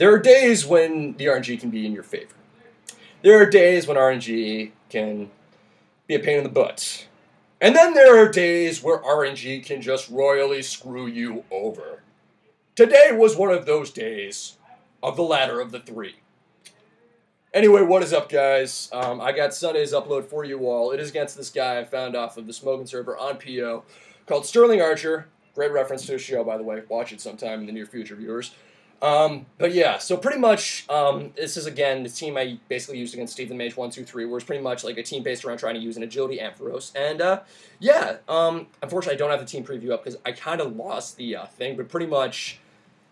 there are days when the RNG can be in your favor. There are days when RNG can be a pain in the butt. And then there are days where RNG can just royally screw you over. Today was one of those days of the latter of the three. Anyway, what is up, guys? I got Sunday's upload for you all. It is against this guy I found off of the Smoking server on PO called Sterling Archer. Great reference to a show, by the way. Watch it sometime in the near future, viewers. But yeah, so pretty much, this is, again, the team I basically used against Steve the Mage 1-2-3, where it's pretty much like a team based around trying to use an agility Ampharos. And, yeah, unfortunately I don't have the team preview up because I kind of lost the, thing, but pretty much,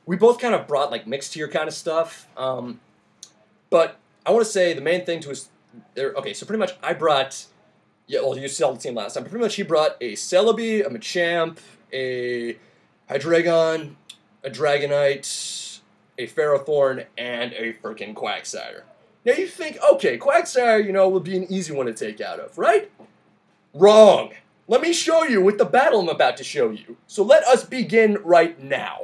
we both kind of brought, like, mixed tier kind of stuff. But I want to say the main thing to us, okay, so pretty much I brought, yeah, well, you saw the team last time, but pretty much he brought a Celebi, a Machamp, a Hydreigon, a Dragonite, a Ferrothorn, and a freaking Quagsire. Now you think, okay, Quagsire, you know, will be an easy one to take out of, right? Wrong. Let me show you with the battle I'm about to show you. So let us begin right now.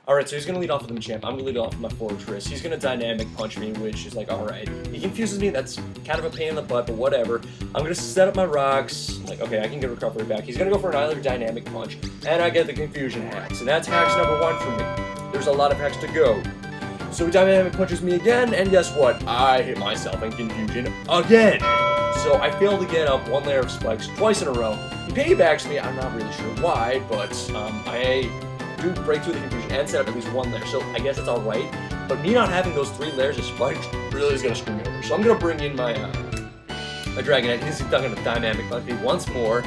Alright, so he's going to lead off with the Machamp. I'm going to lead off with my Fortress. He's going to Dynamic Punch me, which is like, alright. He confuses me. That's kind of a pain in the butt, but whatever. I'm going to set up my rocks. Like, okay, I can get recovery back. He's going to go for another Dynamic Punch, and I get the Confusion Hacks. And that's hacks number 1 for me. There's a lot of hacks to go. So he Dynamic Punches me again, and guess what? I hit myself in Confusion again. So I failed to get up 1 layer of spikes twice in a row. He piggybacks me. I'm not really sure why, but I do break through the Confusion and set up at least 1 layer, so I guess it's alright. But me not having those 3 layers of spikes really is going to screw me over. So I'm going to bring in my Dragonite. He's going to Dynamic Punch me once more.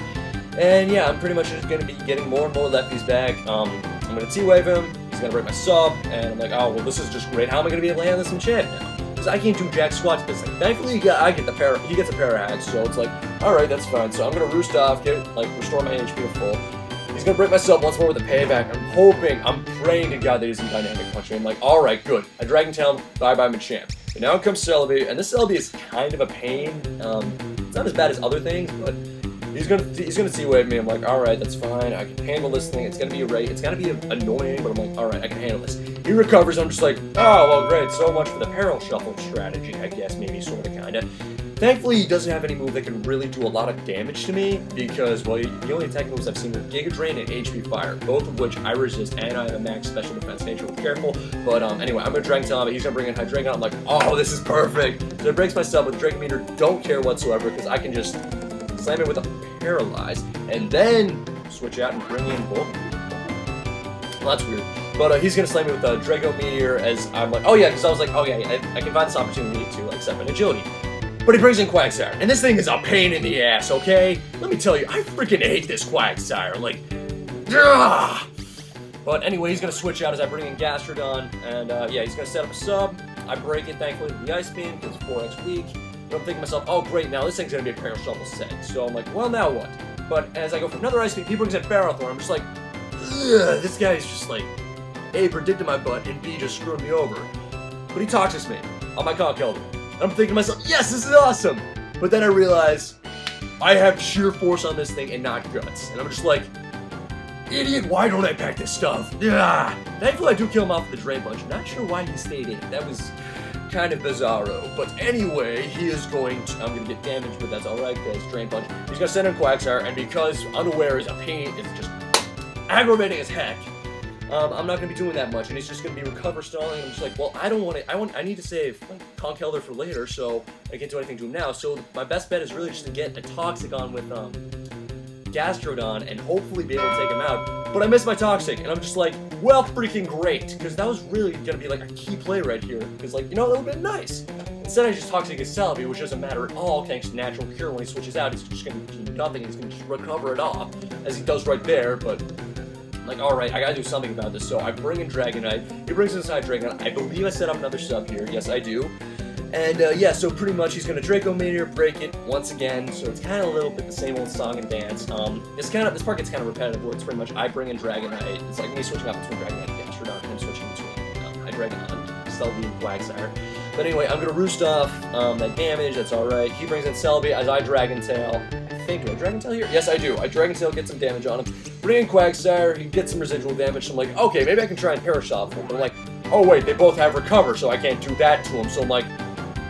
And yeah, I'm pretty much just going to be getting more and more lefties back. I'm going to T-Wave him. He's going to break my sub. And I'm like, oh, well, this is just great. How am I going to be able to land this enchant now? Because I can't do jack squat to this thing. Thankfully, he gets a para hack, so it's like, alright, that's fine. So I'm going to roost off, restore my HP to full. He's going to break myself once more with a payback. I'm praying to God that he's in Dynamic Punch me. I'm like, alright, good. I Dragon Tail him, bye-bye Machamp. And now comes Celebi, and this Celebi is kind of a pain. It's not as bad as other things, but he's gonna T-Wave me. I'm like, alright, that's fine. I can handle this thing. It's gonna be it's gonna be annoying, but I'm like, alright, I can handle this. He recovers, I'm just like, oh, well, great. So much for the Peril Shuffle strategy, I guess, maybe, sorta, kinda. Thankfully, he doesn't have any move that can really do a lot of damage to me, because, well, the only attack moves I've seen are Giga Drain and HP Fire, both of which I resist, and I have a max special defense nature. Be careful. But anyway, I'm gonna Dragon Tail him, but he's gonna bring in Hydreigon. I'm like, oh, this is perfect. So it breaks my sub with Dragon Meter. Don't care whatsoever, because I can just slam it with a Paralyze, and then switch out and bring in Bolt. Well, that's weird. But he's gonna slam me with Draco Meteor as I'm like, oh yeah, because I was like, oh yeah, I can find this opportunity to like set my agility. But he brings in Quagsire, and this thing is a pain in the ass, okay? Let me tell you, I freaking hate this Quagsire, like, ugh! But anyway, he's gonna switch out as I bring in Gastrodon, and yeah, he's gonna set up a sub. I break it, thankfully, with the Ice Beam, because it's 4x weak. But I'm thinking to myself, oh great, now this thing's gonna be a Peril Shuffle set. So I'm like, well, now what? But as I go for another Ice Beam, he brings in Ferrothorn. I'm just like, ugh, this guy's just like, A, predicted my butt, and B, just screwed me over. But he Toxics me on my Conkeldurr. I'm thinking to myself, yes, this is awesome! But then I realize, I have sheer force on this thing and not guts. And I'm just like, idiot, why don't I pack this stuff? Yeah. Thankfully, I do kill him off with the Drain Punch. Not sure why he stayed in. That was kind of bizarro. But anyway, he is going to, I'm going to get damaged, but that's alright, because Drain Punch. He's going to send in Quagsire, and because Unaware is a pain, it's just aggravating as heck. I'm not going to be doing that much, and he's just going to be recover stalling. I'm just like, well, I don't want it. I need to save like, Conkeldurr for later, so I can't do anything to him now. So my best bet is really just to get a Toxic on with Gastrodon and hopefully be able to take him out. But I missed my Toxic, and I'm just like, well, freaking great, because that was really going to be like a key play right here. Because like, you know, that would have been nice. Instead, I just Toxic his Celebi, which doesn't matter at all thanks to Natural Cure. When he switches out, he's just going to do nothing. He's going to just recover it off, as he does right there. But like, alright, I gotta do something about this, so I bring in Dragonite. He brings inside Dragonite. I believe I set up another sub here. Yes, I do. And, yeah, so pretty much he's gonna Draco Meteor, break it once again, so it's kind of a little bit the same old song and dance. This part gets kind of repetitive, where it's pretty much I bring in Dragonite. It's like me switching up between Dragonite and Gastrodon, and him switching between Hydreigon, Celebi, and Quagsire. But anyway, I'm gonna roost off that damage, that's alright. He brings in Celebi as I Dragon Tail. Do I Dragon Tail here? Yes, I do. I Dragon Tail, get some damage on him. Bring in Quagsire, he gets some residual damage, so I'm like, okay, maybe I can try and Peril Shuffle. But I'm like, oh wait, they both have recover, so I can't do that to them. So I'm like,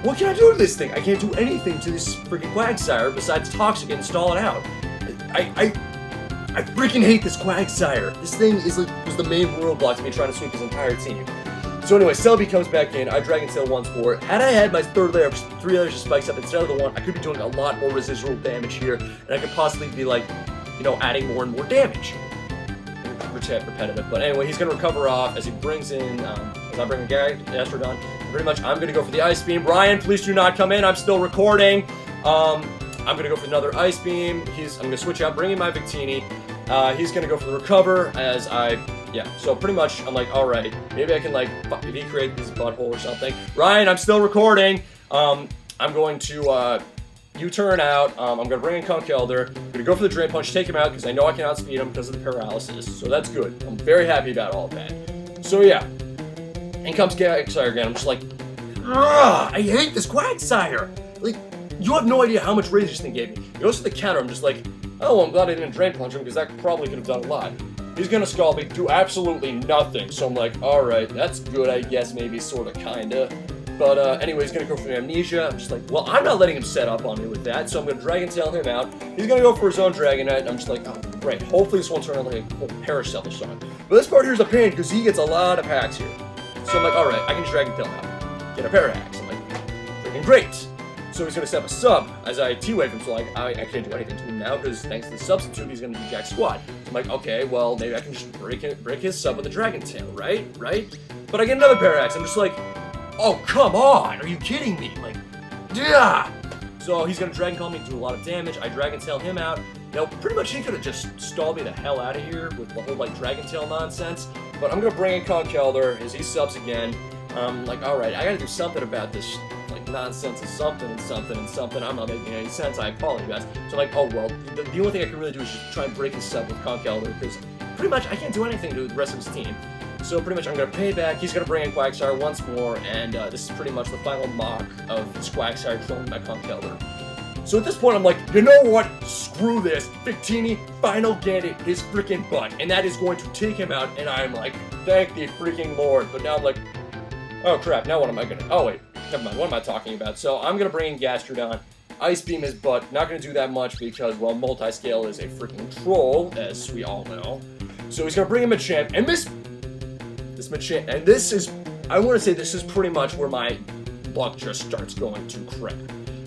what can I do to this thing? I can't do anything to this freaking Quagsire besides Toxic and stall it out. I freaking hate this Quagsire. This thing is like was the main roadblock to me trying to sweep his entire team. So anyway, Celebi comes back in. I Dragon Tail once more. Had I had my third layer, 3 layers of spikes up instead of the 1, I could be doing a lot more residual damage here, and I could possibly be like, you know, adding more and more damage. Repetitive, but anyway, he's gonna recover off as he brings in, as I bring in Gastrodon. Pretty much, I'm gonna go for the Ice Beam. Brian, please do not come in. I'm still recording. I'm gonna go for another Ice Beam. I'm gonna switch out, bring in my Victini. He's gonna go for the Recover as yeah. So pretty much, I'm like, all right, maybe I can like recreate this butthole or something. Ryan, I'm still recording. I'm going to U-turn out. I'm going to bring in Conkeldurr. I'm going to go for the Drain Punch, take him out, because I know I can outspeed him because of the paralysis. So that's good. I'm very happy about all of that. So yeah. In comes Quagsire again. I'm just like, I hate this Quagsire. Like, you have no idea how much rage this thing gave me. He goes to the counter. I'm just like, oh, well, I'm glad I didn't Drain Punch him, because that probably could have done a lot. He's going to Scald me, do absolutely nothing. So I'm like, alright, that's good, I guess, maybe, sort of, kinda. But anyway, he's going to go for Amnesia. I'm just like, well, I'm not letting him set up on me with that, so I'm going to Dragon Tail him out. He's going to go for his own Dragonite, and I'm just like, oh, great. Hopefully this won't turn out like a whole Paracelsus or something. But this part here is a pain, because he gets a lot of hacks here. So I'm like, alright, I can just Dragon Tail him out. Get a Parahax. I'm like, freaking great. So he's going to set up a sub as I T-Wave him, so like, I can't do anything to him now, because thanks to the substitute, he's going to do Jack Squad. So I'm like, okay, well, maybe I can just break his sub with a Dragon Tail, right? But I get another Parahax. I'm just like, oh, come on! Are you kidding me? Like, yeah! So he's gonna Dragon Call me, do a lot of damage. I Dragon Tail him out. Now, pretty much he could have just stalled me the hell out of here with the whole, like, Dragon Tail nonsense. But I'm gonna bring in Conkeldurr as he subs again. Like, alright, I gotta do something about this, like, nonsense of something and something and something. I'm not making any sense, I apologize. So I'm like, oh, well, the only thing I can really do is just try and break his sub with Conkeldurr, because pretty much I can't do anything to the rest of his team. So pretty much I'm going to pay back, he's going to bring in Quagsire once more, and this is pretty much the final mock of this Quagsire trolling my Conkeldurr. So at this point I'm like, you know what, screw this, Victini, final get it, his freaking butt, and that is going to take him out, and I'm like, thank the freaking Lord. But now I'm like, oh crap, now what am I going to, oh wait, never mind, what am I talking about? So I'm going to bring in Gastrodon, Ice Beam his butt, not going to do that much because, well, Multiscale is a freaking troll, as we all know. So he's going to bring in Machamp, and Machamp, and this is, I want to say this is pretty much where my luck just starts going to crap.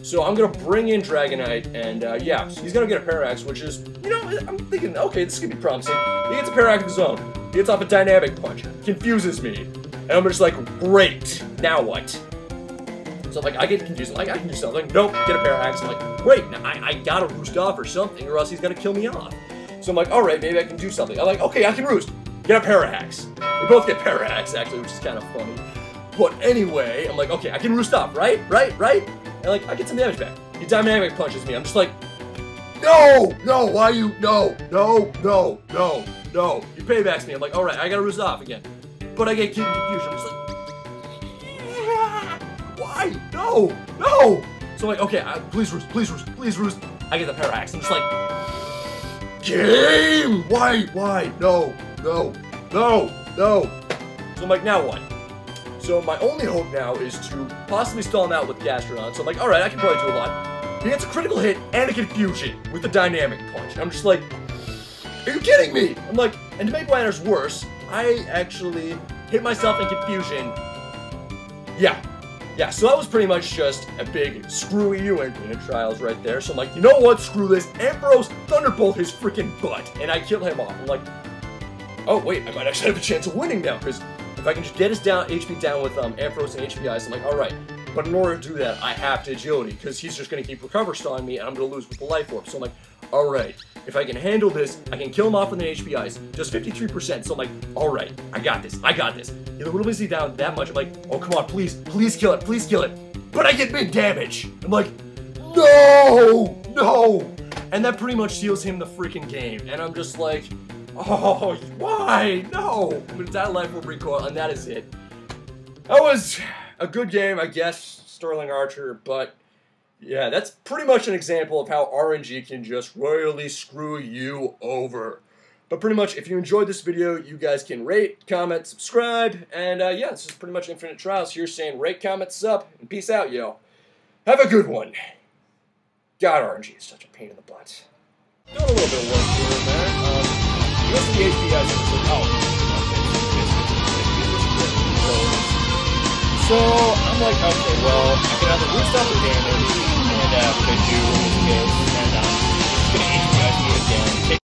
So I'm going to bring in Dragonite, and yeah, so he's going to get a Parahax, which is, you know, I'm thinking, okay, this could be promising. He gets a Parahax of his own. He gets off a Dynamic Punch. Confuses me. And I'm just like, great, now what? So I'm like, I get confused. I'm like, I can do something. Nope, get a Parahax. I'm like, great, now I gotta roost off or something, or else he's gonna kill me off. So I'm like, alright, maybe I can do something. I'm like, okay, I can roost. Get a Parahax. We both get Parahax, actually, which is kind of funny. But anyway, I'm like, okay, I can roost off, right? And like, I get some damage back. He Dynamic Punches me. I'm just like, no, why you, no. He paybacks me. I'm like, alright, I gotta roost off again. But I get confusion. I'm just like, yeah, why? No. So I'm like, okay, please roost. I get the Parahax. I'm just like, game! Why? No. So I'm like, now what? So my only hope now is to possibly stall him out with Gastrodon. So I'm like, alright, I can probably do a lot. He gets a critical hit and a confusion with the Dynamic Punch. And I'm just like, are you kidding me? I'm like, and to make matters worse, I actually hit myself in confusion. Yeah, so that was pretty much just a big screw you Infinite Trials right there. So I'm like, you know what, screw this. Ampharos Thunderbolt his freaking butt. And I kill him off. I'm like, oh wait, I might actually have a chance of winning now, because if I can just get his HP down with Ampharos and HPI, so I'm like, alright. But in order to do that, I have to Agility, because he's just going to keep Recover Stalling me, and I'm going to lose with the Life Orb. So I'm like, alright, if I can handle this, I can kill him off with an HPIs, just 53%. So I'm like, alright, I got this. He's a little busy down that much. I'm like, oh come on, please kill it. But I get big damage. I'm like, no. And that pretty much seals him the freaking game. And I'm just like, oh, why? No. I'm going to die Life Orb Recoil, and that is it. That was a good game, I guess, Sterling Archer, but yeah, that's pretty much an example of how RNG can just royally screw you over. But pretty much, if you enjoyed this video, you guys can rate, comment, subscribe, and yeah, this is pretty much Infinite Trials here saying rate, comment, sub, and peace out, yo. Have a good one. God, RNG is such a pain in the butt. Doing a little bit of work here and there. USD API so I'm like, okay, well, I can either restart the damage, and what I do in this case, and I'm just gonna API again.